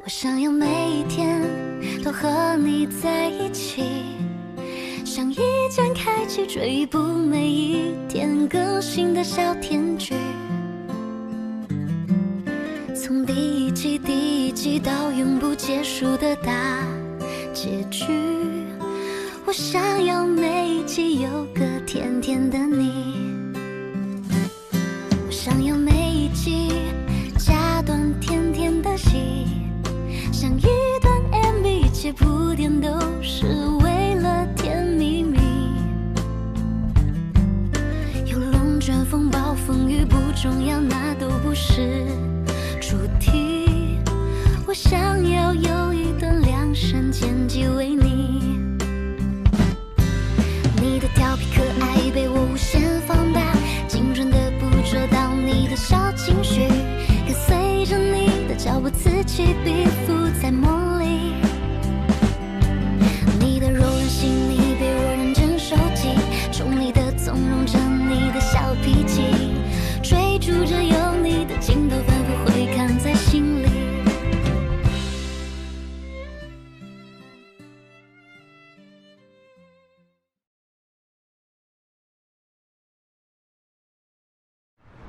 我想要每一天都和你在一起，像一键开启追捕每一天更新的小甜剧，从第一季到永不结束的大结局。我想要每一集有个甜甜的你，我想要每一集加段甜甜的戏，像一段 MV， 一切铺垫都是为了甜蜜蜜。有龙卷风暴风雨不重要，那都不是主题。我想要有一段量身剪辑为你，你的调皮可爱被我无限放大，精准的捕捉到你的小情绪，跟随着你的脚步此起彼伏在梦里。你的柔软细腻被我认真收集，中立的纵容着你的小脾气，追逐着有你的镜头反复回看在心里。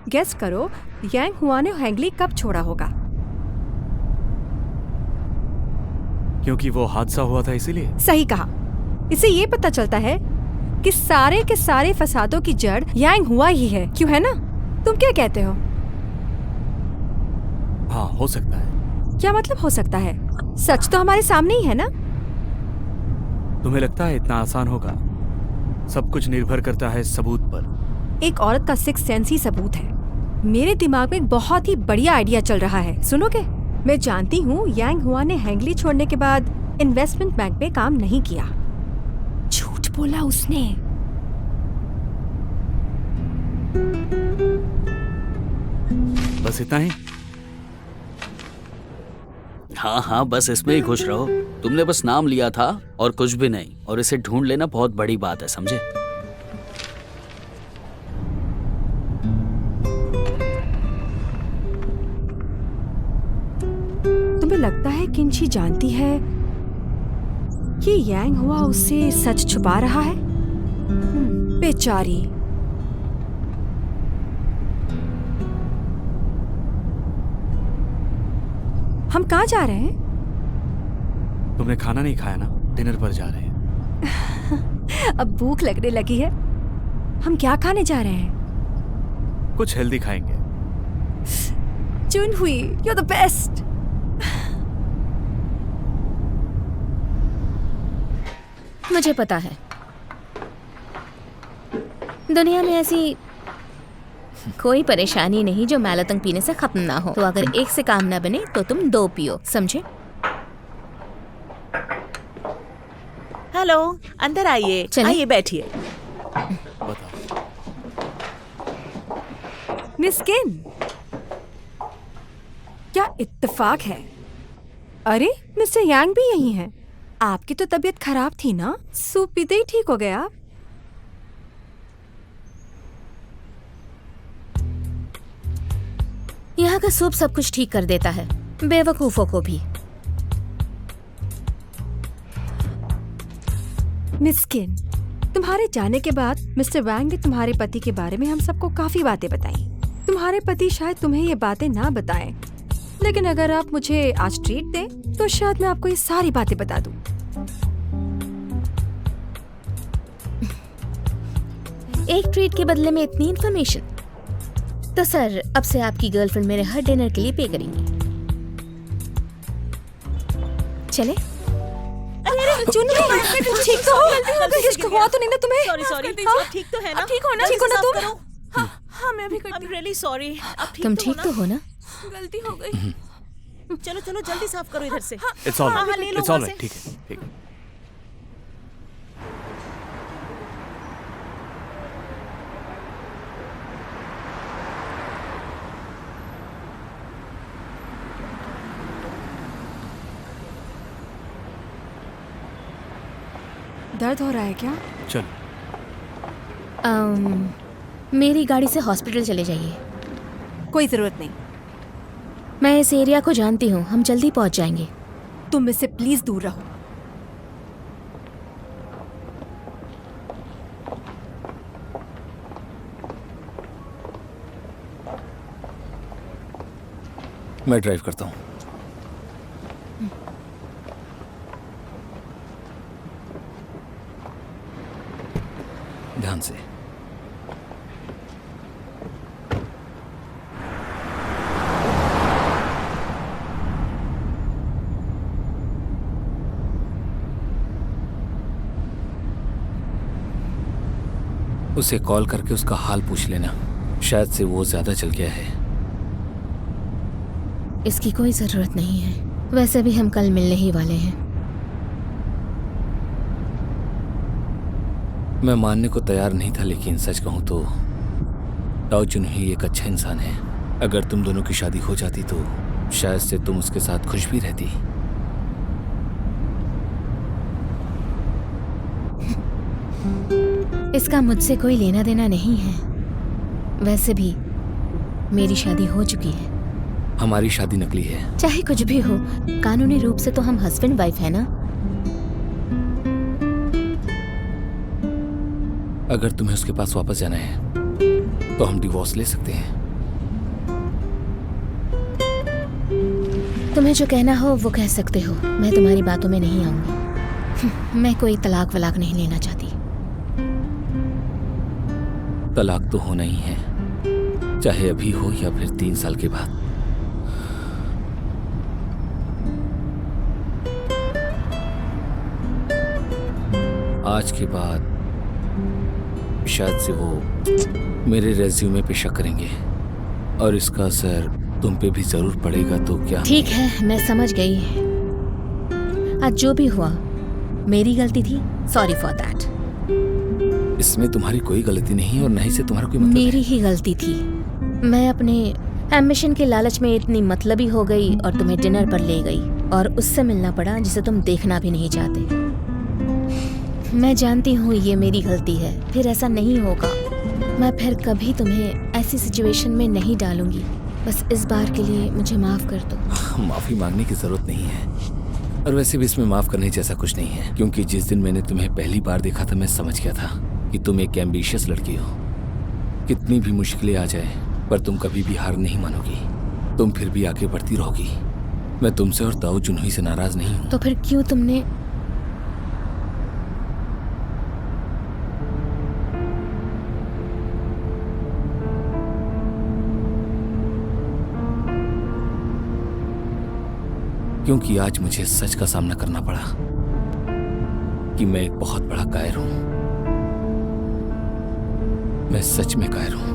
guess करो यांग हुआ ने हैंगली कब छोड़ा होगा? क्योंकि वो हादसा हुआ था इसीलिए। सही कहा। इससे ये पता चलता है कि सारे के सारे फसादों की जड़ यांग हुआ ही है, क्यों है ना? तुम क्या कहते हो? हाँ, हो सकता है। क्या मतलब हो सकता है? सच तो हमारे सामने ही है ना? तुम्हें लगता है इतना आसान होगा? सब कुछ निर्भर करता है सबूत पर। एक औरत का सिक्स सेंस ही सबूत है। मेरे दिमाग में एक बहुत ही बढ़िया आइडिया चल रहा है, सुनोगे? मैं जानती हूँ यांग हुआ ने हैंगली छोड़ने के बाद इन्वेस्टमेंट बैंक में काम नहीं किया। झूठ बोला उसने। बस इतना ही? हाँ हाँ, बस इसमें ही खुश रहो। तुमने बस नाम लिया था और कुछ भी नहीं, और इसे ढूंढ लेना बहुत बड़ी बात है, समझे? तुम्हें लगता है किंची जानती है कि यांग हुआ उससे सच छुपा रहा है? बेचारी। हम कहाँ जा रहे हैं? तुमने खाना नहीं खाया ना, डिनर पर जा रहे हैं। अब भूख लगने लगी है। हम क्या खाने जा रहे हैं? कुछ हेल्दी खाएंगे। जुनहुई, you're the best. मुझे पता है दुनिया में ऐसी कोई परेशानी नहीं जो मैलातंग पीने से खत्म ना हो। तो अगर एक से काम ना बने तो तुम दो पियो, समझे? हेलो, अंदर आइए। आइए बैठिए। बताओ। मिस किन, क्या इत्तेफाक है? अरे मिस्टर यांग भी यही हैं। आपकी तो तबीयत खराब थी ना, सूप पीते ही ठीक हो गया। यहाँ का सूप सब कुछ ठीक कर देता है, बेवकूफों को भी। मिस किन, तुम्हारे जाने के बाद मिस्टर वैंग ने तुम्हारे पति के बारे में हम सबको काफी बातें बताई। तुम्हारे पति शायद तुम्हें ये बातें ना बताएं, लेकिन अगर आप मुझे आज ट्रीट दें तो शायद मैं आपको ये सारी बातें बता दूं। एक ट्रीट के बदले में इतनी इन्फॉर्मेशन? तो सर, अब से आपकी गर्लफ्रेंड मेरे हर डिनर के लिए पे करेंगी। चले? ठीक तो हो? कुछ हुआ तो नहीं ना तुम्हें? सॉरी, ठीक तो है ना? ठीक हो ना तुम? हाँ, मैं भी करती हूँ। Really sorry. तुम ठीक तो हो ना? गलती हो गई। चलो जल्दी साफ करो इधर से। It's all right. It's all right. ठीक है, ठीक है। दर्द हो रहा है क्या? चलो। मेरी गाड़ी से हॉस्पिटल चले जाइए। कोई जरूरत नहीं। मैं इस एरिया को जानती हूँ, हम जल्दी पहुँच जाएंगे। तुम इससे प्लीज दूर रहो। मैं ड्राइव करता हूँ। ध्यान से। उसे कॉल करके उसका हाल पूछ लेना, शायद से वो ज्यादा चल गया है। इसकी कोई जरूरत नहीं है, वैसे भी हम कल मिलने ही वाले हैं। मैं मानने को तैयार नहीं था, लेकिन सच कहूं तो ताओ जुनही एक अच्छा इंसान है। अगर तुम दोनों की शादी हो जाती तो शायद से तुम उसके साथ खुश भी रहती। इसका मुझसे कोई लेना देना नहीं है। वैसे भी मेरी शादी हो चुकी है। हमारी शादी नकली है। चाहे कुछ भी हो, कानूनी रूप से तो हम हस्बैंड वाइफ है ना। अगर तुम्हें उसके पास वापस जाना है तो हम डिवोर्स ले सकते हैं। तुम्हें जो कहना हो वो कह सकते हो, मैं तुम्हारी बातों में नहीं आऊंगी। मैं कोई तलाक वलाक नहीं लेना चाहती। तलाक तो होना ही है, चाहे अभी हो या फिर 3 साल के बाद। आज के बाद शायद से वो मेरे रेज्यूमे पे शक करेंगे और इसका असर तुम पे भी जरूर पड़ेगा। तो क्या? ठीक है, मैं समझ गई। आज जो भी हुआ मेरी गलती थी, सॉरी फॉर दैट। इसमें तुम्हारी कोई गलती नहीं और नहीं से तुम्हारा कोई मतलब मेरी ही गलती थी। मैं अपने एम्बिशन के लालच में इतनी मतलबी हो गई और तुम्हें डिनर पर ले गई और उससे मिलना पड़ा जिसे तुम देखना भी नहीं चाहते। मैं जानती हूँ ये मेरी गलती है, फिर ऐसा नहीं होगा। मैं फिर कभी तुम्हें ऐसी सिचुएशन में नहीं डालूंगी। बस इस बार के लिए मुझे माफ कर दो। माफी मांगने की जरूरत नहीं है, और वैसे भी इसमें माफ करने जैसा कुछ नहीं है, क्योंकि जिस दिन मैंने तुम्हें पहली बार देखा था मैं समझ गया था कि तुम एक एम्बिशियस लड़की हो। कितनी भी मुश्किलें आ जाए पर तुम कभी भी हार नहीं मानोगी, तुम फिर भी आगे बढ़ती रहोगी। मैं तुमसे और ताऊ जुनही से नाराज नहीं हूँ। तो फिर क्यों तुमने क्योंकि आज मुझे सच का सामना करना पड़ा कि मैं एक बहुत बड़ा कायर हूं। मैं सच में कायर हूं।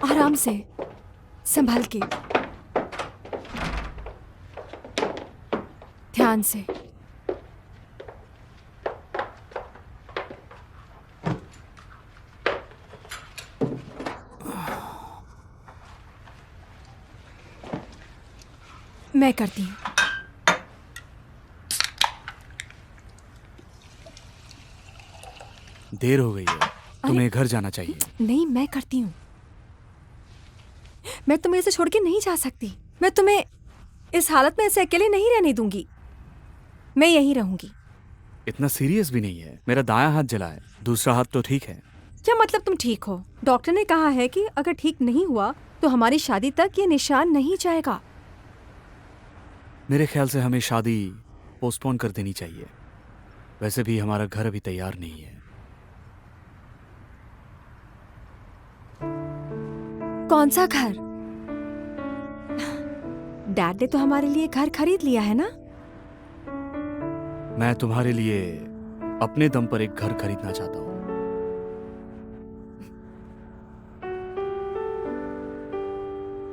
आराम से, संभल के, ध्यान से। मैं करती हूँ। देर हो गई है, तुम्हें घर जाना चाहिए। नहीं, मैं करती हूँ। मैं तुम्हें इसे छोड़ के नहीं जा सकती। मैं तुम्हें इस हालत में ऐसे अकेले नहीं रहने दूंगी। मैं यहीं रहूंगी। इतना सीरियस भी नहीं है। मेरा दायां हाथ जला है, दूसरा हाथ तो ठीक है। क्या मतलब तुम ठीक हो? डॉक्टर ने कहा है कि अगर ठीक नहीं हुआ तो हमारी शादी तक ये निशान नहीं जाएगा। मेरे ख्याल से हमें शादी पोस्टपोन कर देनी चाहिए। वैसे भी हमारा घर अभी तैयार नहीं है। कौन सा घर? डैड ने तो हमारे लिए घर खरीद लिया है ना? मैं तुम्हारे लिए अपने दम पर एक घर खरीदना चाहता हूं।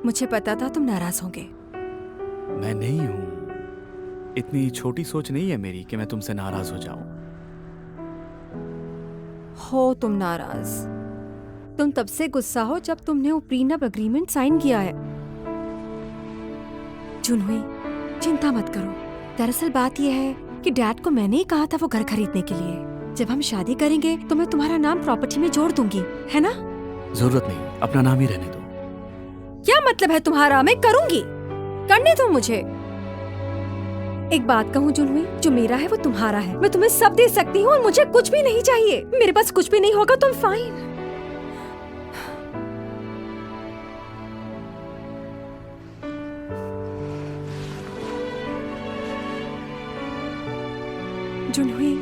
मुझे पता था तुम नाराज होंगे। मैं नहीं हूं। इतनी छोटी सोच नहीं है मेरी कि मैं तुमसे नाराज हो जाऊं। हो तुम नाराज। तुम तब से गुस्सा हो जब तुमने वो प्रीनअप एग्रीमेंट साइन किया है। जुनहुई, चिंता मत करो। दरअसल बात यह है कि डैड को मैंने ही कहा था वो घर खरीदने के लिए। जब हम शादी करेंगे तो मैं तुम्हारा नाम प्रॉपर्टी में जोड़ दूंगी, है ना? जरूरत नहीं, अपना नाम ही रहने दो। क्या मतलब है तुम्हारा? मैं करूंगी, करने दो मुझे। एक बात कहूँ जुनहुई, जो मेरा है वो तुम्हारा है। मैं तुम्हें सब दे सकती हूँ और मुझे कुछ भी नहीं चाहिए। मेरे पास कुछ भी नहीं होगा तुम फाइन। जुनहुई,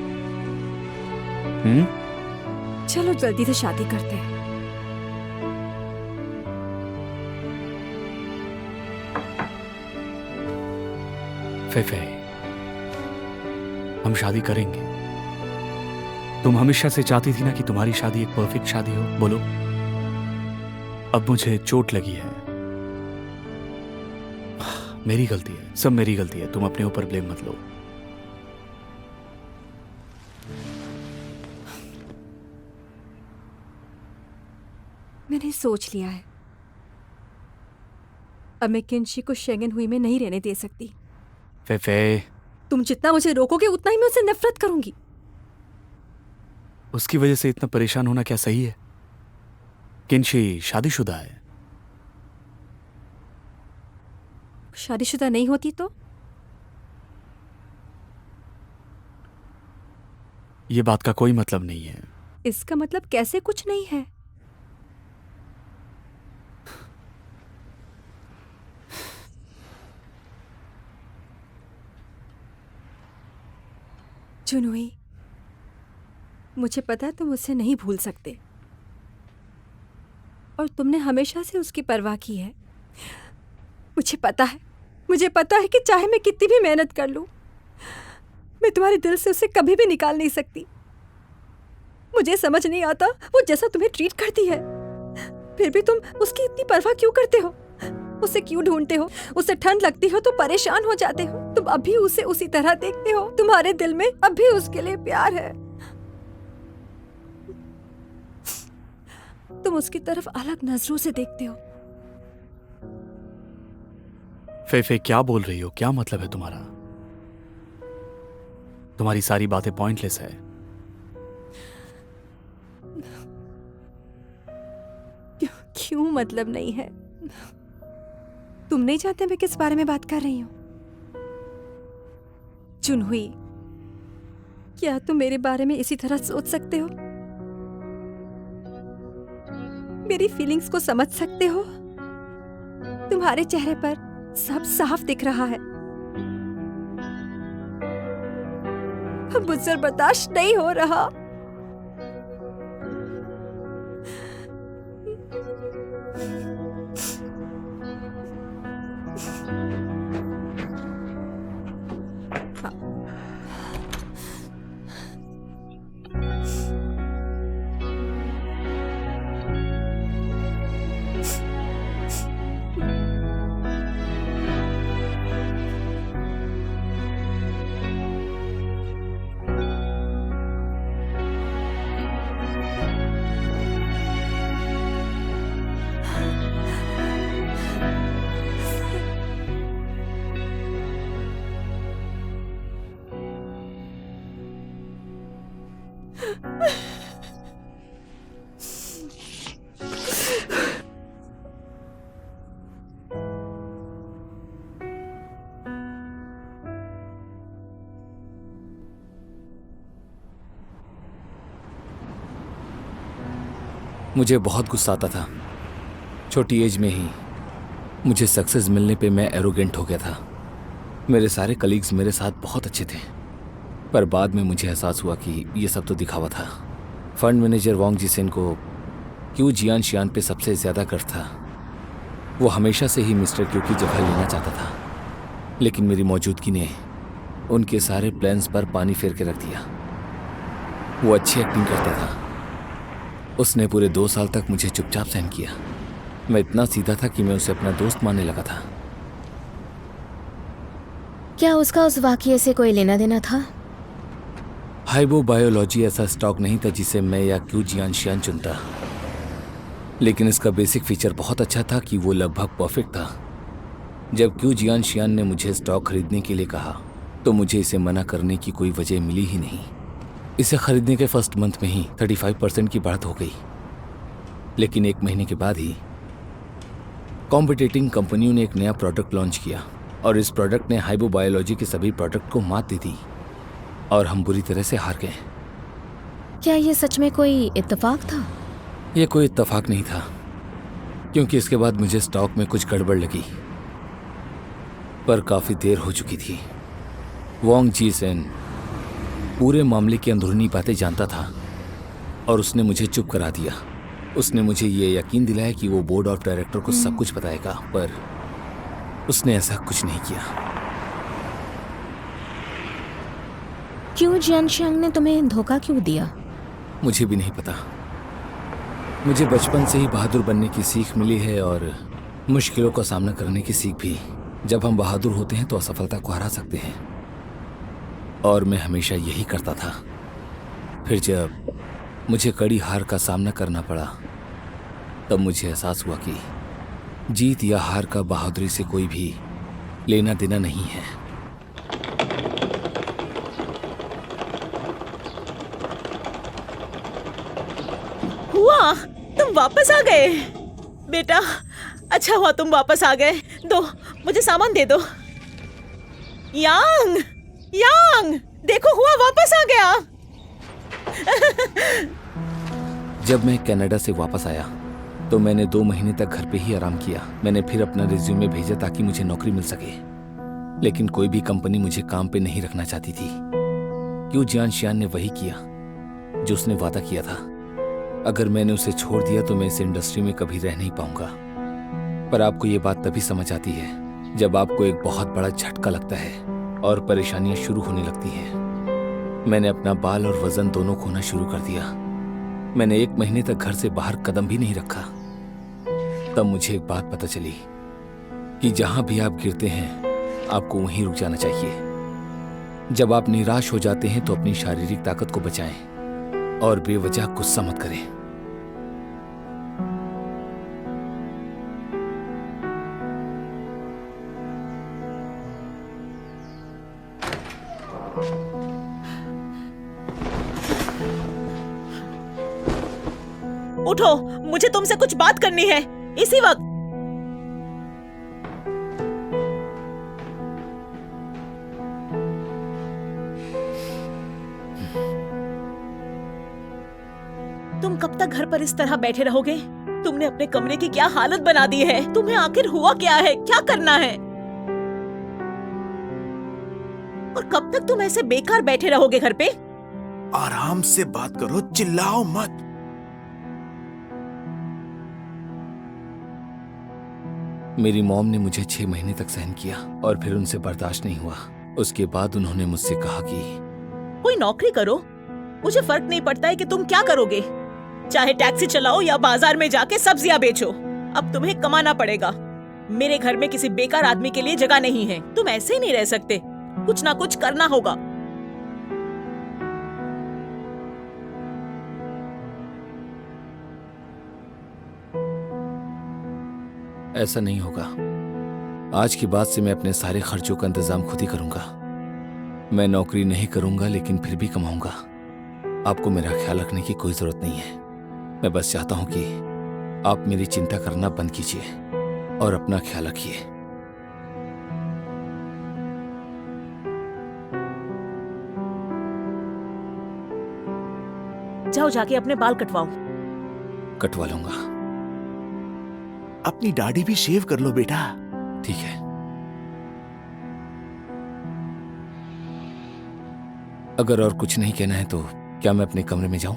चलो जल्दी से शादी करते हैं। फेफे, हम शादी करेंगे। तुम हमेशा से चाहती थी ना कि तुम्हारी शादी एक परफेक्ट शादी हो। बोलो, अब मुझे चोट लगी है। मेरी गलती है, सब मेरी गलती है। तुम अपने ऊपर ब्लेम मत लो। मैंने सोच लिया है, अब मैं किंशी को शेंगन हुई में नहीं रहने दे सकती। फेफे, तुम जितना मुझे रोकोगे उतना ही मैं उससे नफरत करूंगी। उसकी वजह से इतना परेशान होना क्या सही है? किंशी शादीशुदा है। शादीशुदा नहीं होती तो? ये बात का कोई मतलब नहीं है। इसका मतलब कैसे कुछ नहीं है? जुनहुई, मुझे पता है तुम उसे नहीं भूल सकते और तुमने हमेशा से उसकी परवाह की है। मुझे पता है कि चाहे मैं कितनी भी मेहनत कर लूं, मैं तुम्हारे दिल से उसे कभी भी निकाल नहीं सकती। मुझे समझ नहीं आता वो जैसा तुम्हें ट्रीट करती है, फिर भी तुम उसकी इतनी परवाह क्यों करते हो? उसे क्यों ढूंढते हो? उसे ठंड लगती हो तो परेशान हो जाते हो। तुम अभी उसे उसी तरह देखते हो। तुम्हारे दिल में अभी उसके लिए प्यार है। तुम उसकी तरफ अलग नजरों से देखते हो। फेफे, क्या बोल रही हो? क्या मतलब है तुम्हारा? तुम्हारी सारी बातें पॉइंटलेस है। क्यों मतलब नहीं है? तुम नहीं जानते मैं किस बारे में बात कर रही हूं। जुनहुई, क्या तुम मेरे बारे में इसी तरह सोच सकते हो? मेरी फीलिंग्स को समझ सकते हो? तुम्हारे चेहरे पर सब साफ दिख रहा है। अब मुझसे बर्दाश्त नहीं हो रहा। मुझे बहुत गुस्सा आता था। छोटी एज में ही मुझे सक्सेस मिलने पे मैं एरोगेंट हो गया था। मेरे सारे कलीग्स मेरे साथ बहुत अच्छे थे, पर बाद में मुझे एहसास हुआ कि ये सब तो दिखावा था। फंड मैनेजर वांग जिसेन को क्यू जियान शियान पे सबसे ज़्यादा गर्व था। वो हमेशा से ही मिस्टर क्यू की जगह लेना चाहता था, लेकिन मेरी मौजूदगी ने उनके सारे प्लान्स पर पानी फेर के रख दिया। वो अच्छी एक्टिंग करता था। उसने पूरे 2 साल तक मुझे चुपचाप सहन किया। मैं इतना सीधा था कि मैं उसे अपना दोस्त मानने लगा था। क्या उसका उस वाकये से कोई लेना देना था? हाइबो बायोलॉजी ऐसा स्टॉक नहीं था जिसे मैं या क्यू जियानशियान चुनता, लेकिन इसका बेसिक फीचर बहुत अच्छा था कि वो लगभग परफेक्ट था। जब क्यू जियानशियान ने मुझे स्टॉक खरीदने के लिए कहा तो मुझे इसे मना करने की कोई वजह मिली ही नहीं। इसे खरीदने के फर्स्ट मंथ में ही 35% की बढ़त हो गई, लेकिन 1 महीने के बाद ही कॉम्पिटिटिंग कंपनियों ने एक नया प्रोडक्ट लॉन्च किया और इस प्रोडक्ट ने हाइबो बायोलॉजी के सभी प्रोडक्ट को मात दी थी और हम बुरी तरह से हार गए। क्या ये सच में कोई इत्तेफाक था? यह कोई इत्तेफाक नहीं था, क्योंकि इसके बाद मुझे स्टॉक में कुछ गड़बड़ लगी, पर काफी देर हो चुकी थी। वोंग जी सेन पूरे मामले की अंदरूनी बातें जानता था और उसने मुझे चुप करा दिया। उसने मुझे ये यकीन दिलाया कि वो बोर्ड ऑफ डायरेक्टर को सब कुछ बताएगा, पर उसने ऐसा कुछ नहीं किया। क्यों जियानशियांग ने तुम्हें धोखा क्यों दिया? मुझे भी नहीं पता। मुझे बचपन से ही बहादुर बनने की सीख मिली है और मुश्किलों का सामना करने की सीख भी। जब हम बहादुर होते हैं तो असफलता को हरा सकते हैं, और मैं हमेशा यही करता था। फिर जब मुझे कड़ी हार का सामना करना पड़ा तब मुझे एहसास हुआ कि जीत या हार का बहादुरी से कोई भी लेना देना नहीं है। हुआ, तुम वापस आ गए बेटा। अच्छा हुआ तुम वापस आ गए। दो, मुझे सामान दे दो। यांग, यांग, देखो हुआ वापस आ गया। जब मैं कनाडा से वापस आया तो मैंने 2 महीने तक घर पे ही आराम किया। मैंने फिर अपना रिज्यूमे भेजा ताकि मुझे नौकरी मिल सके, लेकिन कोई भी कंपनी मुझे काम पे नहीं रखना चाहती थी। क्यों जियानशियान ने वही किया जो उसने वादा किया था। अगर मैंने उसे छोड़ दिया तो मैं इस इंडस्ट्री में कभी रह नहीं पाऊंगा। पर आपको ये बात तभी समझ आती है जब आपको एक बहुत बड़ा झटका लगता है और परेशानियां शुरू होने लगती हैं। मैंने अपना बाल और वजन दोनों खोना शुरू कर दिया। मैंने 1 महीने तक घर से बाहर कदम भी नहीं रखा। तब मुझे एक बात पता चली कि जहां भी आप गिरते हैं आपको वहीं रुक जाना चाहिए। जब आप निराश हो जाते हैं तो अपनी शारीरिक ताकत को बचाएं और बेवजह गुस्सा मत करें। उठो, मुझे तुमसे कुछ बात करनी है इसी वक्त। तुम कब तक घर पर इस तरह बैठे रहोगे? तुमने अपने कमरे की क्या हालत बना दी है? तुम्हें आखिर हुआ क्या है? क्या करना है? और कब तक तुम ऐसे बेकार बैठे रहोगे घर पे? आराम से बात करो, चिल्लाओ मत। मेरी मॉम ने मुझे 6 महीने तक सहन किया और फिर उनसे बर्दाश्त नहीं हुआ। उसके बाद उन्होंने मुझसे कहा कि कोई नौकरी करो, मुझे फर्क नहीं पड़ता है कि तुम क्या करोगे, चाहे टैक्सी चलाओ या बाजार में जाके सब्जियां बेचो। अब तुम्हें कमाना पड़ेगा। मेरे घर में किसी बेकार आदमी के लिए जगह नहीं है। तुम ऐसे ही नहीं रह सकते, कुछ ना कुछ करना होगा। ऐसा नहीं होगा। आज के बाद से मैं अपने सारे खर्चों का इंतजाम खुद ही करूंगा। मैं नौकरी नहीं करूंगा लेकिन फिर भी कमाऊंगा। आपको मेरा ख्याल रखने की कोई जरूरत नहीं है। मैं बस चाहता हूं कि आप मेरी चिंता करना बंद कीजिए और अपना ख्याल रखिए। जाओ जाके अपने बाल कटवाओ। कटवा लूंगा। अपनी दाढ़ी भी शेव कर लो बेटा। ठीक है। अगर और कुछ नहीं कहना है तो क्या मैं अपने कमरे में जाऊं?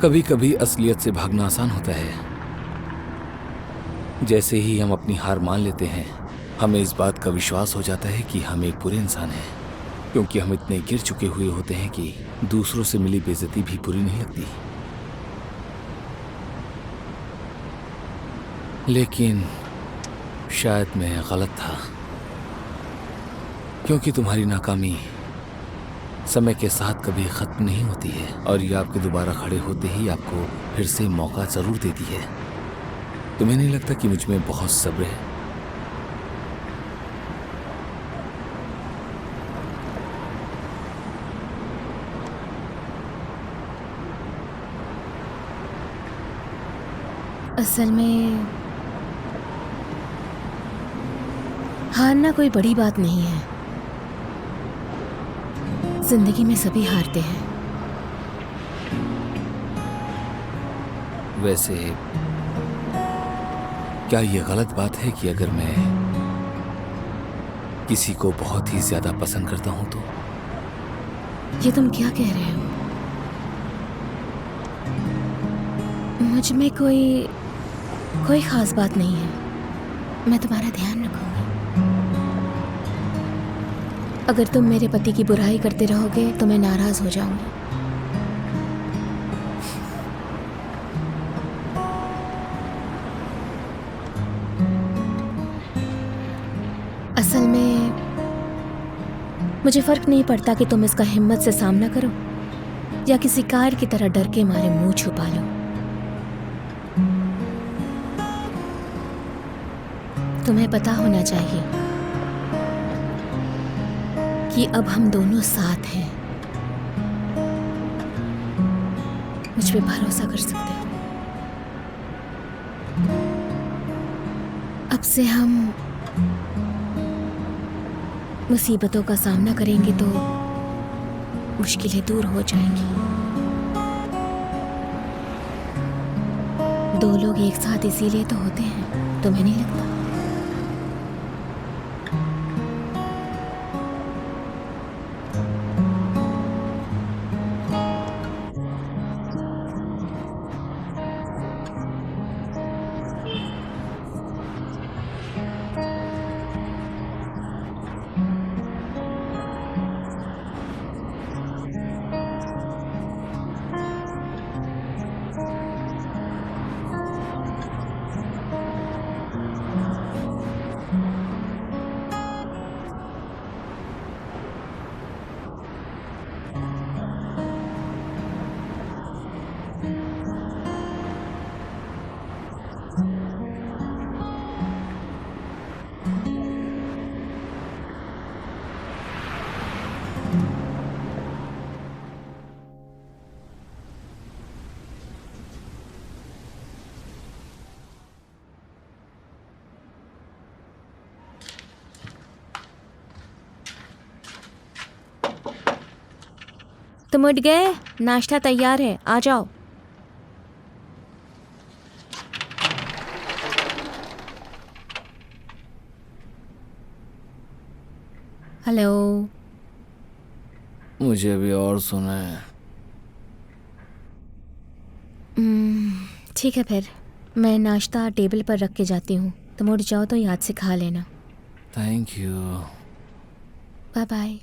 कभी कभी असलियत से भागना आसान होता है। जैसे ही हम अपनी हार मान लेते हैं, हमें इस बात का विश्वास हो जाता है कि हम एक बुरे इंसान हैं, क्योंकि हम इतने गिर चुके हुए होते हैं कि दूसरों से मिली बेइज्जती भी बुरी नहीं लगती। लेकिन शायद मैं गलत था, क्योंकि तुम्हारी नाकामी समय के साथ कभी खत्म नहीं होती है और ये आपके दोबारा खड़े होते ही आपको फिर से मौका जरूर देती है। तुम्हें नहीं लगता कि मुझ में बहुत सब्र है? असल में हारना कोई बड़ी बात नहीं है। जिंदगी में सभी हारते हैं। वैसे क्या ये गलत बात है कि अगर मैं किसी को बहुत ही ज्यादा पसंद करता हूं तो? ये तुम क्या कह रहे हो? मुझ में कोई खास बात नहीं है। मैं तुम्हारा ध्यान रखूंगी। अगर तुम मेरे पति की बुराई करते रहोगे तो मैं नाराज हो जाऊंगी। असल में मुझे फर्क नहीं पड़ता कि तुम इसका हिम्मत से सामना करो या किसी कार की तरह डर के मारे मुंह छुपा लो। तुम्हें पता होना चाहिए कि अब हम दोनों साथ हैं। मुझ पे भरोसा कर सकते हो। अब से हम मुसीबतों का सामना करेंगे तो मुश्किलें दूर हो जाएंगी। दो लोग एक साथ इसीलिए तो होते हैं, तुम्हें नहीं लगता? तुम उठ गए? नाश्ता तैयार है, आ जाओ। हेलो। मुझे अभी और सुना है। ठीक है, फिर मैं नाश्ता टेबल पर रख के जाती हूँ। तुम उठ जाओ तो याद से खा लेना। Thank you. Bye bye.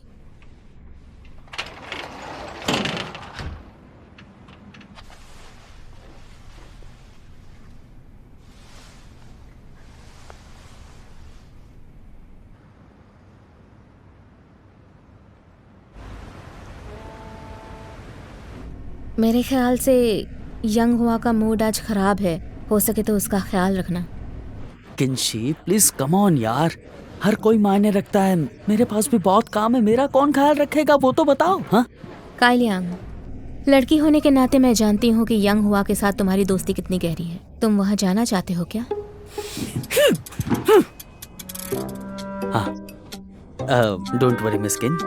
मेरे ख्याल से यंग हुआ का मूड आज खराब है। हो सके तो उसका ख्याल रखना। किंशी प्लीज कम ऑन यार, हर कोई मायने रखता है। मेरे पास भी बहुत काम है, मेरा कौन ख्याल रखेगा वो तो बताओ। हाँ काइलियांग, लड़की होने के नाते मैं जानती हूँ कि यंग हुआ के साथ तुम्हारी दोस्ती कितनी गहरी है। तुम वहाँ जाना चाहते हो क्या? हाँ, डोंट वरी मिस्किन।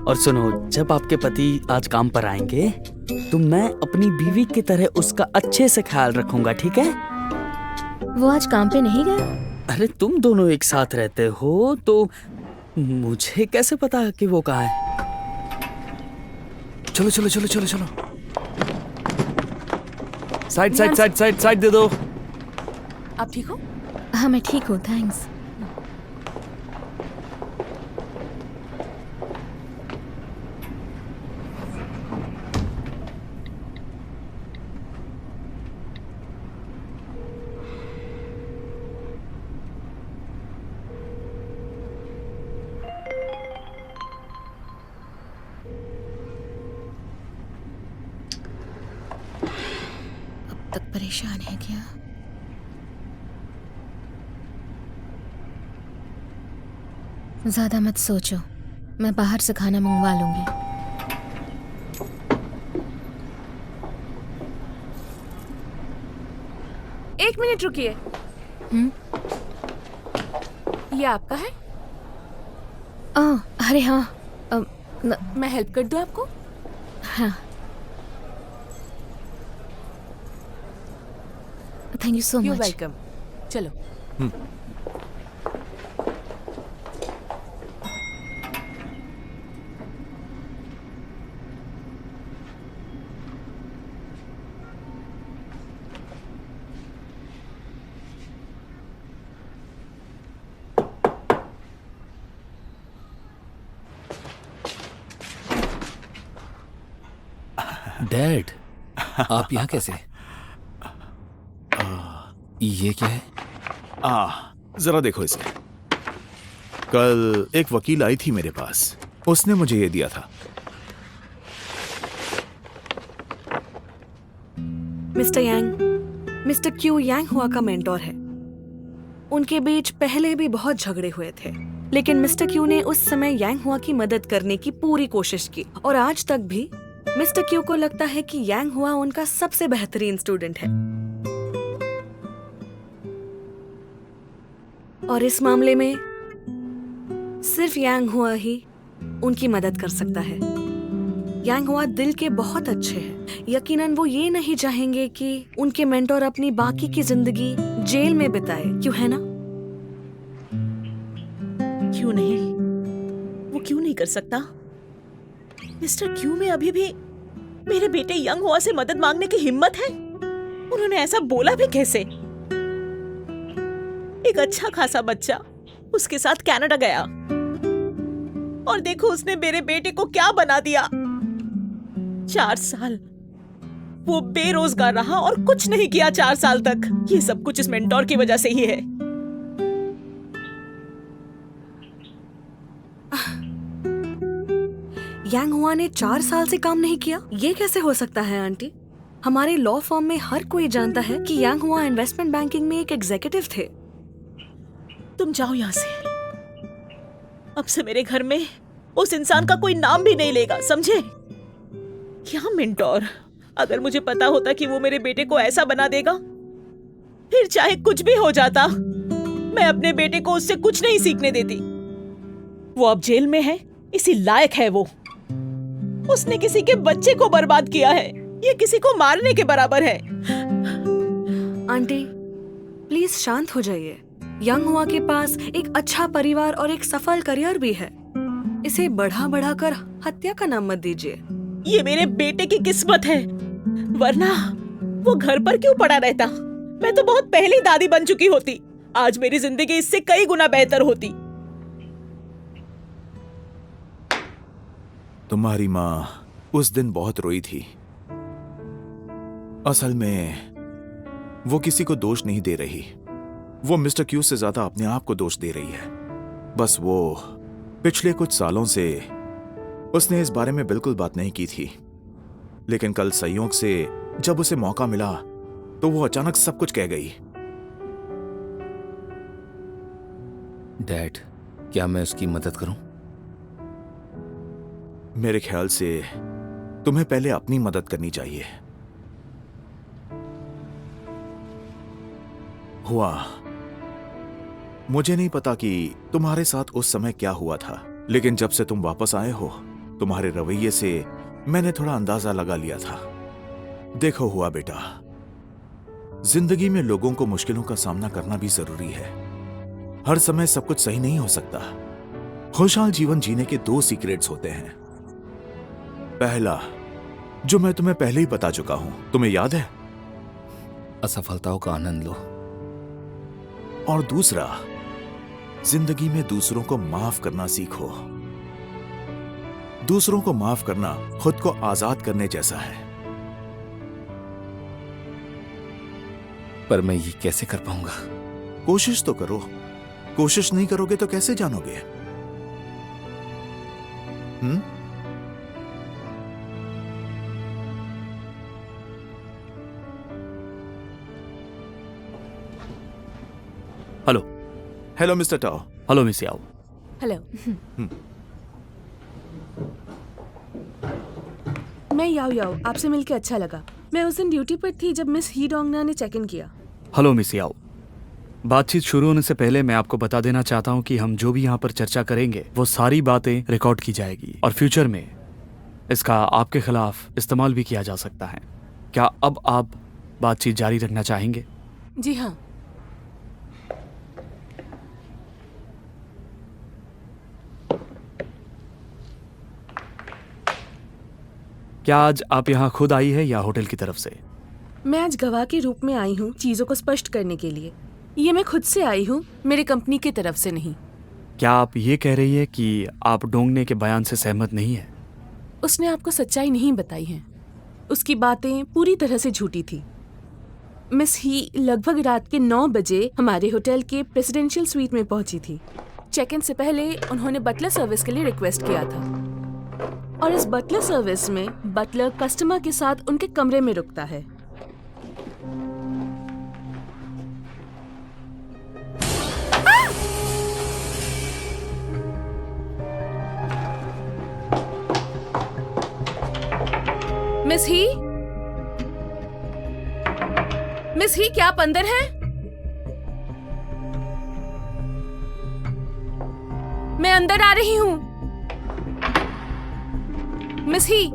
और सुनो, जब आपके पति आज काम पर आएंगे तो मैं अपनी बीवी की तरह उसका अच्छे से ख्याल रखूंगा, ठीक है? वो आज काम पे नहीं गया? अरे तुम दोनों एक साथ रहते हो तो मुझे कैसे पता कि वो कहाँ है? चलो चलो चलो चलो चलो। Side side side side side दे दो। आप ठीक हो? हाँ मैं ठीक हूँ, थैंक्स। अब तक परेशान है क्या? ज्यादा मत सोचो, मैं बाहर से खाना मंगवा लूंगी। एक मिनट रुकिए। ये आपका है? अरे हाँ, मैं हेल्प कर दूं आपको? हाँ thank you so you much. Welcome. चलो। डैड, आप यहाँ कैसे? ये क्या है? जरा देखो इसे। कल एक वकील आई थी मेरे पास, उसने मुझे ये दिया था। मिस्टर यांग, मिस्टर क्यू यांग हुआ का मेंटोर है। उनके बीच पहले भी बहुत झगड़े हुए थे, लेकिन मिस्टर क्यू ने उस समय यांग हुआ की मदद करने की पूरी कोशिश की और आज तक भी मिस्टर क्यू को लगता है कि यांग हुआ उनका सबसे बेहतरीन स्टूडेंट है। और इस मामले में सिर्फ यांग हुआ ही उनकी मदद कर सकता है। यांग हुआ दिल के बहुत अच्छे हैं। यकीनन वो ये नहीं चाहेंगे कि उनके मेंटोर अपनी बाकी की जिंदगी जेल में बिताए, क्यों है ना? क्यों नहीं? वो क्यों नहीं कर सकता? मिस्टर क्यू में अभी भी मेरे बेटे यंग हुआ से मदद मांगने की हिम्मत है? उन्होंने ऐसा बोला भी कैसे? एक अच्छा खासा बच्चा उसके साथ कनाडा गया और देखो उसने मेरे बेटे को क्या बना दिया। 4 साल वो बेरोजगार रहा और कुछ नहीं किया 4 साल तक। ये सब कुछ इस मेंटोर की वजह से ही है। यांग हुआ ने 4 साल से काम नहीं किया? ये कैसे हो सकता है आंटी? हमारे लॉ फर्म में हर कोई जानता है कि यांग हुआ इन्वेस्टमेंट बैंकिंग में एक एग्जीक्यूटिव थे। तुम जाओ यहाँ से। अब से मेरे घर में उस इंसान का कोई नाम भी नहीं लेगा, समझे? क्या मेंटोर? अगर मुझे पता होता कि वो मेरे बेटे को ऐसा बना देगा, फिर चाहे कुछ भी हो जाता, मैं अपने बेटे को उससे कुछ नहीं सीखने देती। वो अब जेल में है, इसी लायक है वो। उसने किसी के बच्चे को बर्बाद किया है। ये किसी को मारने के बराबर है। आंटी प्लीज शांत हो जाइए। यंग हुआ के पास एक अच्छा परिवार और एक सफल करियर भी है। इसे बढ़ा बढ़ाकर हत्या का नाम मत दीजिए। ये मेरे बेटे की किस्मत है, वरना वो घर पर क्यों पड़ा रहता? मैं तो बहुत पहले दादी बन चुकी होती। आज मेरी जिंदगी इससे कई गुना बेहतर होती। तुम्हारी माँ उस दिन बहुत रोई थी। असल में वो किसी को दोष नहीं दे रही, वो मिस्टर क्यू से ज्यादा अपने आप को दोष दे रही है। बस वो पिछले कुछ सालों से उसने इस बारे में बिल्कुल बात नहीं की थी, लेकिन कल संयोग से जब उसे मौका मिला तो वो अचानक सब कुछ कह गई। डैड, क्या मैं उसकी मदद करूं? मेरे ख्याल से तुम्हें पहले अपनी मदद करनी चाहिए। हुआ, मुझे नहीं पता कि तुम्हारे साथ उस समय क्या हुआ था, लेकिन जब से तुम वापस आए हो, तुम्हारे रवैये से मैंने थोड़ा अंदाजा लगा लिया था। देखो हुआ बेटा, जिंदगी में लोगों को मुश्किलों का सामना करना भी जरूरी है। हर समय सब कुछ सही नहीं हो सकता। खुशहाल जीवन जीने के 2 सीक्रेट्स होते हैं। पहला, जो मैं तुम्हें पहले ही बता चुका हूं, तुम्हें याद है? असफलताओं का आनंद लो। और दूसरा, जिंदगी में दूसरों को माफ करना सीखो। दूसरों को माफ करना खुद को आजाद करने जैसा है। पर मैं ये कैसे कर पाऊंगा? कोशिश तो करो। कोशिश नहीं करोगे तो कैसे जानोगे? Hello. Hello mister Tao. Hello miss Yao. Hello. मैं याओ याओ, आपसे मिलकर अच्छा लगा। मैं उस दिन ड्यूटी पर थी जब मिस ही डोंगना ने चेक इन किया। हेलो मिस याओ। बातचीत शुरू होने से पहले मैं आपको बता देना चाहता हूँ कि हम जो भी यहाँ पर चर्चा करेंगे वो सारी बातें रिकॉर्ड की जाएगी और फ्यूचर में इसका आपके खिलाफ इस्तेमाल भी किया जा सकता है। क्या अब आप बातचीत जारी रखना चाहेंगे? जी हाँ। क्या आज आप यहाँ खुद आई है या होटल की तरफ से? मैं आज गवाह के रूप में आई हूँ चीजों को स्पष्ट करने के लिए। ये मैं खुद से आई हूँ, मेरी कंपनी की तरफ से नहीं। क्या आप ये कह रही है कि आप डोंगने के बयान से सहमत नहीं है? उसने आपको सच्चाई नहीं बताई है। उसकी बातें पूरी तरह से झूठी थी। मिस ही लगभग रात के 9 बजे हमारे होटल के प्रेसिडेंशियल स्वीट में पहुंची थी। चेक इन से पहले उन्होंने बटलर सर्विस के लिए रिक्वेस्ट किया था और इस बटलर सर्विस में बटलर कस्टमर के साथ उनके कमरे में रुकता है। मिस ही क्या आप अंदर हैं? मैं अंदर आ रही हूँ। मिस ही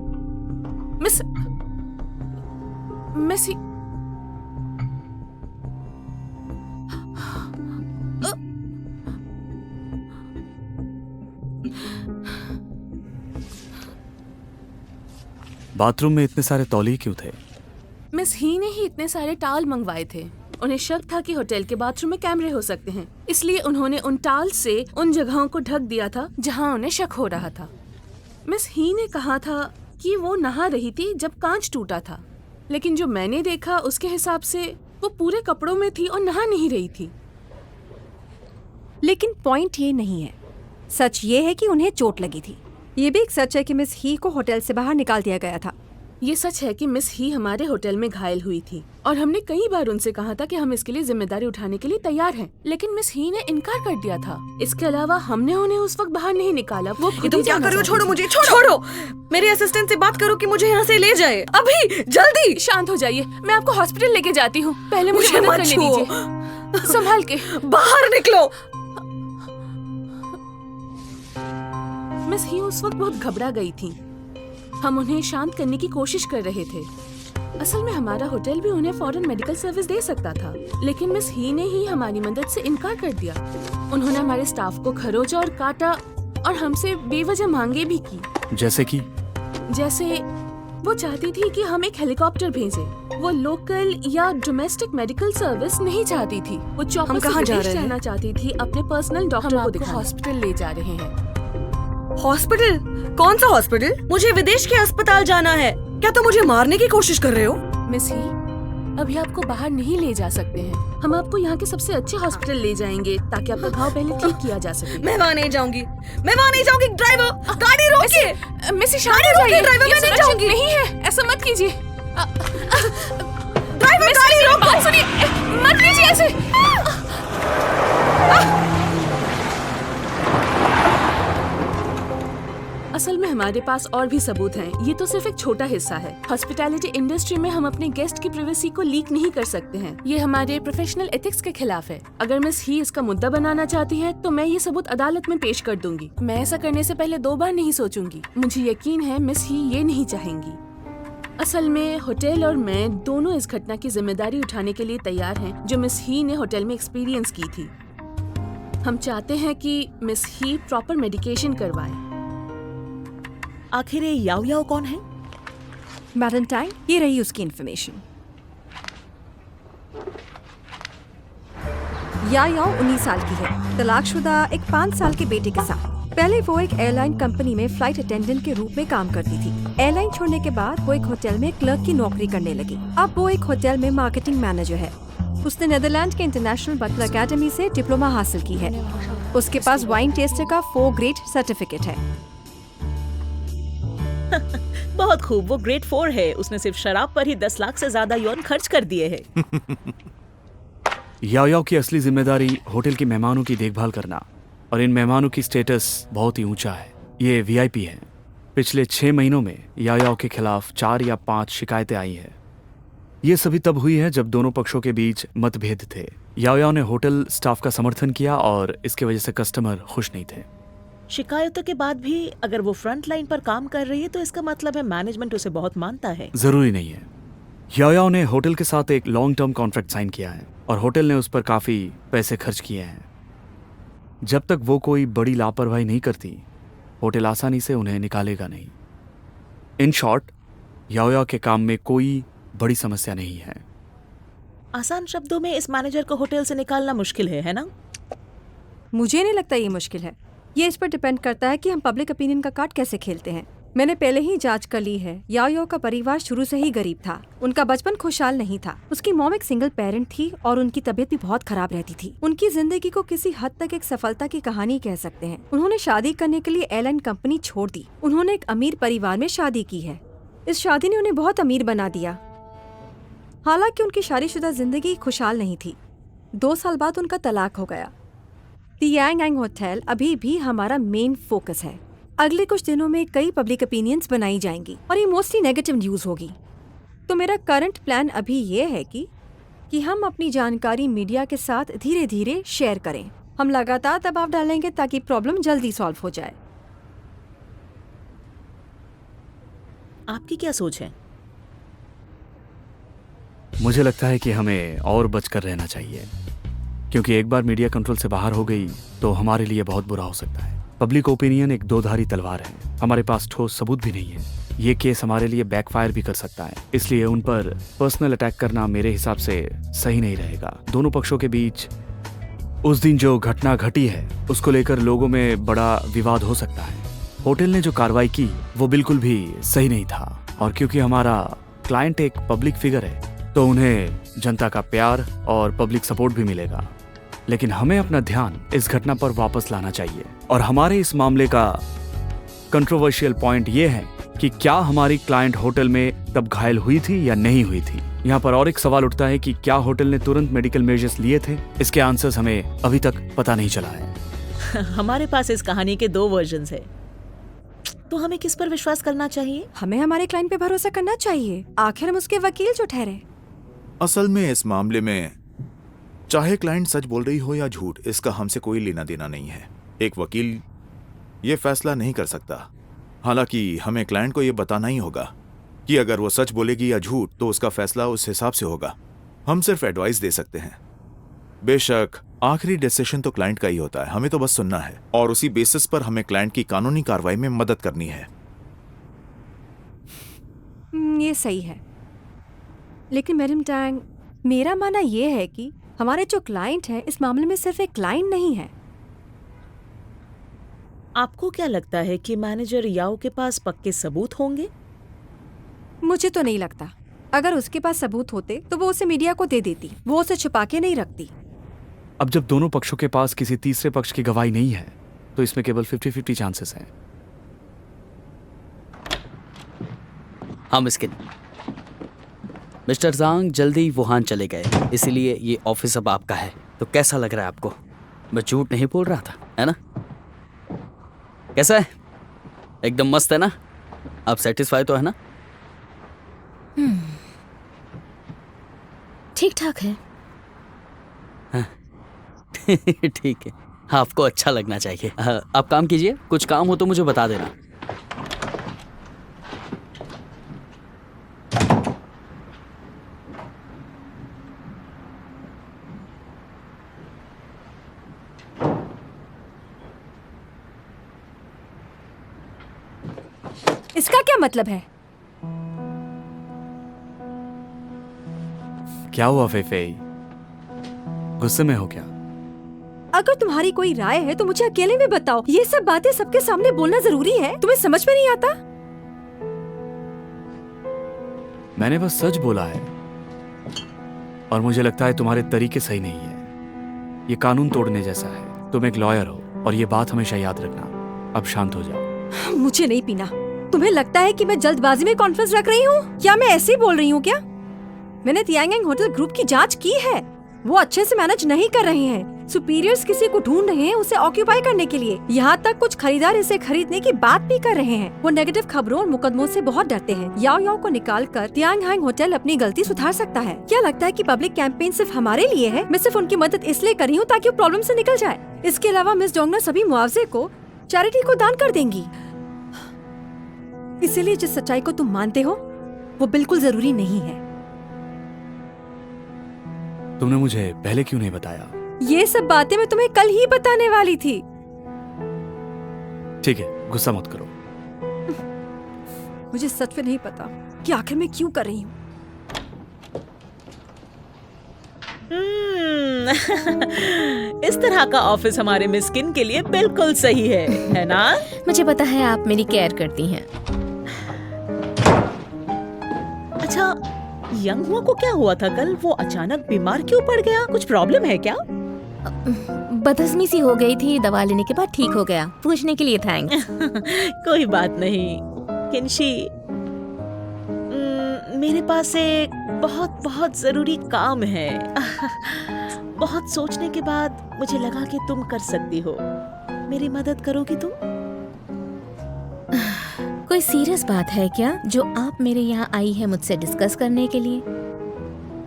बाथरूम में इतने सारे तौलिए क्यों थे? मिस ही ने ही इतने सारे टाल मंगवाए थे। उन्हें शक था कि होटल के बाथरूम में कैमरे हो सकते हैं, इसलिए उन्होंने उन टाल से उन जगहों को ढक दिया था जहां उन्हें शक हो रहा था। मिस ही ने कहा था कि वो नहा रही थी जब कांच टूटा था, लेकिन जो मैंने देखा उसके हिसाब से वो पूरे कपड़ों में थी और नहा नहीं रही थी। लेकिन पॉइंट ये नहीं है। सच ये है कि उन्हें चोट लगी थी। ये भी एक सच है कि मिस ही को होटल से बाहर निकाल दिया गया था। ये सच है कि मिस ही हमारे होटल में घायल हुई थी और हमने कई बार उनसे कहा था कि हम इसके लिए जिम्मेदारी उठाने के लिए तैयार हैं, लेकिन मिस ही ने इनकार कर दिया था। इसके अलावा हमने उन्हें उस वक्त बाहर नहीं निकाला। वो खुद तुम क्या कर रहे हो? छोड़ो मुझे, छोड़ो। मेरे असिस्टेंट से बात करो कि मुझे यहाँ से ले जाए अभी, जल्दी। शांत हो जाइए, मैं आपको हॉस्पिटल लेके जाती हूँ। पहले मुझे मदद करने दीजिए। संभाल के बाहर निकलो। मिस ही उस वक्त बहुत घबरा गई थी। हम उन्हें शांत करने की कोशिश कर रहे थे। असल में हमारा होटल भी उन्हें फौरन मेडिकल सर्विस दे सकता था, लेकिन मिस ही ने ही हमारी मदद से इनकार कर दिया। उन्होंने हमारे स्टाफ को खरोचा और काटा और हमसे बेवजह मांगे भी की। जैसे वो चाहती थी कि हम एक हेलीकॉप्टर भेजें। वो लोकल या डोमेस्टिक मेडिकल सर्विस नहीं चाहती थी। वो चौपर से विदेश जाना चाहती थी अपने पर्सनल डॉक्टर को दिखाने। हॉस्पिटल ले जा रहे हैं। हॉस्पिटल? कौन सा हॉस्पिटल? मुझे विदेश के अस्पताल जाना है। क्या तुम मुझे मारने की कोशिश कर रहे हो? मिस ही, अभी आपको बाहर नहीं ले जा सकते हैं। हम आपको यहाँ के सबसे अच्छे हॉस्पिटल ले जाएंगे ताकि आपका घाव पहले ठीक किया जा सके। मैं वहाँ नहीं जाऊंगी। ड्राइवर, गाड़ी रोकिए। मिस ही, शांत हो जाइए। ड्राइवर, मैं नहीं जाऊंगी। नहीं है, ऐसा मत कीजिए। ड्राइवर, गाड़ी रोको। बात सुनिए, मत कीजिए ऐसे। असल में हमारे पास और भी सबूत हैं। ये तो सिर्फ एक छोटा हिस्सा है। हॉस्पिटैलिटी इंडस्ट्री में हम अपने गेस्ट की प्राइवेसी को लीक नहीं कर सकते हैं। ये हमारे प्रोफेशनल एथिक्स के खिलाफ है। अगर मिस ही इसका मुद्दा बनाना चाहती है तो मैं ये सबूत अदालत में पेश कर दूंगी। मैं ऐसा करने से पहले 2 बार नहीं सोचूंगी। मुझे यकीन है मिस ही ये नहीं चाहेंगी। असल में होटल और मैं दोनों इस घटना की जिम्मेदारी उठाने के लिए तैयार हैं जो मिस ही ने होटल में एक्सपीरियंस की थी। हम चाहते हैं कि मिस ही प्रॉपर मेडिकेशन करवाएं। आखिर ये याओ याओ कौन है? मैडम टांग, ये रही उसकी इन्फॉर्मेशन। याओ 19 साल की है, तलाकशुदा एक 5 साल के बेटे के साथ। पहले वो एक एयरलाइन कंपनी में फ्लाइट अटेंडेंट के रूप में काम करती थी। एयरलाइन छोड़ने के बाद वो एक होटल में क्लर्क की नौकरी करने लगी। अब वो एक होटल में मार्केटिंग मैनेजर है। उसने नीदरलैंड के इंटरनेशनल बटलर अकेडमी से डिप्लोमा हासिल की है। उसके पास वाइन टेस्टर का 4 ग्रेड सर्टिफिकेट है। बहुत खूब, वो ग्रेड 4 है। उसने सिर्फ शराब पर ही 10 लाख से ज्यादा यौन खर्च कर दिए हैं। याओ की असली जिम्मेदारी होटल के मेहमानों की देखभाल करना, और इन मेहमानों की स्टेटस बहुत ही ऊंचा है। ये वीआईपी हैं। पिछले 6 महीनों में याओ के खिलाफ 4 या 5 शिकायतें आई हैं। ये सभी तब हुई है जब दोनों पक्षों के बीच मतभेद थे। याओ ने होटल स्टाफ का समर्थन किया और इसके वजह से कस्टमर खुश नहीं थे। शिकायतों के बाद भी अगर वो फ्रंट लाइन पर काम कर रही है तो इसका मतलब है मैनेजमेंट उसे बहुत मानता है। जरूरी नहीं है। याओ ने होटल के साथ एक लॉन्ग टर्म कॉन्ट्रैक्ट साइन किया है और होटल ने उस पर काफी पैसे खर्च किए हैं। जब तक वो कोई बड़ी लापरवाही नहीं करती, होटल आसानी से उन्हें निकालेगा नहीं। इन शॉर्ट, याओ के काम में कोई बड़ी समस्या नहीं है। आसान शब्दों में इस मैनेजर को होटल से निकालना मुश्किल है ना? मुझे नहीं लगता ये मुश्किल है। ये इस पर डिपेंड करता है कि हम पब्लिक ओपिनियन का कार्ड कैसे खेलते हैं। मैंने पहले ही जांच कर ली है। याओ का परिवार शुरू से ही गरीब था। उनका बचपन खुशहाल नहीं था। उसकी मॉम एक सिंगल पेरेंट थी और उनकी तबीयत भी बहुत खराब रहती थी। उनकी जिंदगी को किसी हद तक एक सफलता की कहानी कह सकते हैं। उन्होंने शादी करने के लिए एयरलाइन कंपनी छोड़ दी। उन्होंने एक अमीर परिवार में शादी की है। इस शादी ने उन्हें बहुत अमीर बना दिया। हालांकि उनकी शादीशुदा जिंदगी खुशहाल नहीं थी। 2 साल बाद उनका तलाक हो गया। द यांग होटल अभी भी हमारा मेन फोकस है। अगले कुछ दिनों में कई पब्लिक ओपिनियंस बनाई जाएंगी और ये मोस्टली नेगेटिव न्यूज होगी। तो मेरा करंट प्लान अभी ये है कि हम अपनी जानकारी मीडिया के साथ धीरे धीरे शेयर करें। हम लगातार दबाव डालेंगे ताकि प्रॉब्लम जल्दी सॉल्व हो जाए। आपकी क्या सोच है? मुझे लगता है कि हमें और बचकर रहना चाहिए, क्योंकि एक बार मीडिया कंट्रोल से बाहर हो गई तो हमारे लिए बहुत बुरा हो सकता है। पब्लिक ओपिनियन एक 2धारी तलवार है। हमारे पास ठोस सबूत भी नहीं है। ये केस हमारे लिए बैकफायर भी कर सकता है। इसलिए उन पर पर्सनल अटैक करना मेरे हिसाब से सही नहीं रहेगा। दोनों पक्षों के बीच उस दिन जो घटना घटी है उसको लेकर लोगों में बड़ा विवाद हो सकता है। होटल ने जो कार्रवाई की वो बिल्कुल भी सही नहीं था, और क्योंकि हमारा क्लाइंट एक पब्लिक फिगर है तो उन्हें जनता का प्यार और पब्लिक सपोर्ट भी मिलेगा। लेकिन हमें अपना ध्यान इस घटना पर वापस लाना चाहिए। और हमारे इस मामले का कंट्रोवर्शियल पॉइंट ये है कि क्या हमारी क्लाइंट होटल में तब घायल हुई थी या नहीं हुई थी। यहाँ पर और एक सवाल उठता है कि क्या होटल ने तुरंत मेडिकल मेजर्स लिए थे। इसके आंसर्स हमें अभी तक पता नहीं चला है। हमारे पास इस कहानी के 2 वर्जन्स है, तो हमें किस पर विश्वास करना चाहिए? हमें हमारे क्लाइंट पे भरोसा करना चाहिए। आखिर हम उसके वकील जो ठहरे। असल में इस मामले में चाहे क्लाइंट सच बोल रही हो या झूठ, इसका हमसे कोई लेना देना नहीं है। एक वकील ये फैसला नहीं कर सकता। हालांकि हमें क्लाइंट को ये बताना ही होगा कि अगर वो सच बोलेगी या झूठ तो उसका फैसला उस हिसाब से होगा। हम सिर्फ एडवाइस दे सकते हैं। बेशक आखिरी डिसीजन तो क्लाइंट का ही होता है। हमें तो बस सुनना है और उसी बेसिस पर हमें क्लाइंट की कानूनी कार्रवाई में मदद करनी है। ये सही है, लेकिन मैडम टैंग, मेरा मानना ये है कि हमारे जो क्लाइंट है इस मामले में सिर्फ एक क्लाइंट नहीं है। आपको क्या लगता है कि मैनेजर याओ के पास पक्के सबूत होंगे? मुझे तो नहीं लगता। अगर उसके पास सबूत होते तो वो उसे मीडिया को दे देती। वो उसे छुपा के नहीं रखती। अब जब दोनों पक्षों के पास किसी तीसरे पक्ष की गवाही नहीं है तो इसमें केवल 50-50 चांसेस हैं। हाँ मिस्किन, मिस्टर ज़ांग जल्दी वुहान चले गए, इसीलिए ये ऑफिस अब आपका है। तो कैसा लग रहा है आपको? मैं झूठ नहीं बोल रहा था, है ना? कैसा है? एकदम मस्त है ना? आप सेटिस्फाई तो है ना? ठीक ठाक है। ठीक है, आपको अच्छा लगना चाहिए। आप काम कीजिए, कुछ काम हो तो मुझे बता देना। इसका क्या मतलब है? क्या हुआ फेफे? गुस्से में हो क्या? अगर तुम्हारी कोई राय है तो मुझे अकेले में बताओ। ये सब बातें सबके सामने बोलना जरूरी है? तुम्हें समझ में नहीं आता? मैंने बस सच बोला है और मुझे लगता है तुम्हारे तरीके सही नहीं है। ये कानून तोड़ने जैसा है। तुम एक लॉयर हो और ये बात हमेशा याद रखना। अब शांत हो जाओ। मुझे नहीं पीना। तुम्हें लगता है कि मैं जल्दबाजी में कॉन्फ्रेंस रख रही हूँ? क्या मैं ऐसे ही बोल रही हूँ क्या? मैंने तियांग होटल ग्रुप की जांच की है। वो अच्छे से मैनेज नहीं कर रहे हैं। सुपीरियर्स किसी को ढूंढ रहे हैं उसे ऑक्यूपाई करने के लिए। यहाँ तक कुछ खरीदार इसे खरीदने की बात भी कर रहे हैं। वो नेगेटिव खबरों और मुकदमों से बहुत डरते हैं। याओ याओ को निकाल कर तियांग होटल अपनी गलती सुधार सकता है। क्या लगता है कि पब्लिक कैंपेन सिर्फ हमारे लिए है? मैं सिर्फ उनकी मदद इसलिए कर रही हूँ ताकि वो प्रॉब्लम से निकल जाए। इसके अलावा मिस डोंगना सभी मुआवजे को चैरिटी को दान कर देंगी। इसीलिए जिस सच्चाई को तुम मानते हो वो बिल्कुल जरूरी नहीं है। तुमने मुझे पहले क्यों नहीं बताया? ये सब बातें मैं तुम्हें कल ही बताने वाली थी। ठीक है, गुस्सा मत करो। मुझे सच में नहीं पता कि आखिर मैं क्यों कर रही हूँ। इस तरह का ऑफिस हमारे मिस्किन के लिए बिल्कुल सही है ना? मुझे पता है आप मेरी केयर करती हैं। अच्छा, यंग हुआ को क्या हुआ था कल? वो अचानक बीमार क्यों पड़ गया? कुछ प्रॉब्लम है क्या? बदहजमी सी हो गई थी, दवा लेने के बाद ठीक हो गया। पूछने के लिए थैंक्स। कोई बात नहीं किंशी। मेरे पास एक बहुत बहुत जरूरी काम है। बहुत सोचने के बाद मुझे लगा कि तुम कर सकती हो। मेरी मदद करोगी तुम? कोई सीरियस बात है क्या जो आप मेरे यहाँ आई है मुझसे डिस्कस करने के लिए?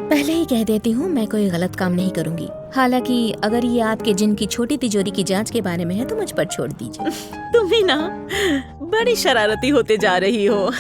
पहले ही कह देती हूँ मैं कोई गलत काम नहीं करूँगी। हालांकि अगर ये आपके जिन की छोटी तिजोरी की जांच के बारे में है तो मुझ पर छोड़ दीजिए। तुम भी ना बड़ी शरारती होते जा रही हो।